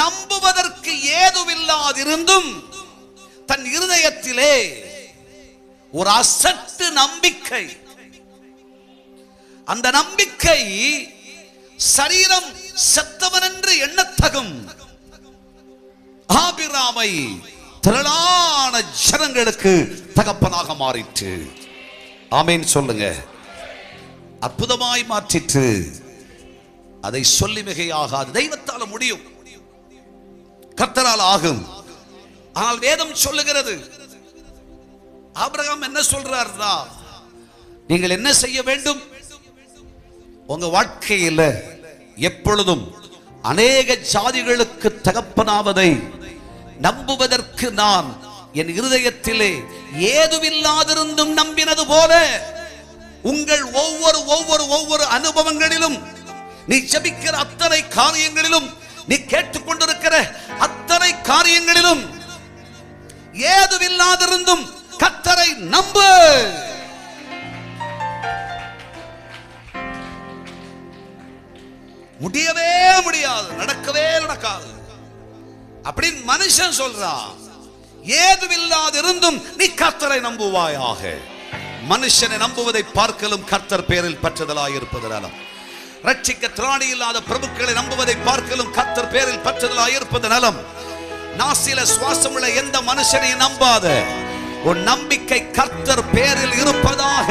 நம்புவதற்கு ஏதுவில்லாதிருந்தும் தன் இருதயத்திலே ஒரு அசட்டு நம்பிக்கை, அந்த நம்பிக்கை சரீரம் செத்தவன் என்று எண்ணத்தகும் ஆபிராமை திரளான ஜனங்களுக்கு தகப்பனாக மாறிற்று. ஆமேன் சொல்லுங்க. அற்புதமாய் மாற்றிற்று. அதை சொல்லி மிகையாகாது. தெய்வத்தால் முடியும், கர்த்தரால் ஆகும். ஆனால் வேதம் சொல்லுகிறது, ஆபிரகாம் என்ன சொல்றாருன்னா, நீங்கள் என்ன செய்ய வேண்டும்? உங்க வாழ்க்கையில எப்பொழுதும் அநேக ஜாதிகளுக்கு தகப்பனாவதை நம்புவதற்கு நான் என் இருதயத்திலே ஏதுவில்லாதிருந்தும் நம்பினது போல உங்கள் ஒவ்வொரு அனுபவங்களிலும், நீ ஜெபிக்கிற அத்தனை காரியங்களிலும், நீ கேட்டுக்கொண்டிருக்கிற அத்தனை காரியங்களிலும் ஏதுவில்லாதிருந்தும் கர்த்தரை நம்பு. முடியவே முடியாது, நடக்கவே நடக்காது அப்படின்னு மனுஷன் சொல்றான். ஏதுவில்லாதிருந்தும் நீ கர்த்தரை நம்புவாயாக. மனுஷனை நம்புவதை பார்க்கலும் கர்த்தர் பேரில் பற்றுதலாய் இருப்பதனால, ரட்சிக்க திராணி இல்லாத பிரபுக்களை நம்புவதை பார்க்கலும் கர்த்தர் பேரில் பற்றுதலாய் இருப்பதனாலும், நாசில சுவாசம் உள்ள எந்த மனுஷனையும் நம்பாத. உன் நம்பிக்கை கர்த்தர் பேரில் இருப்பதாக.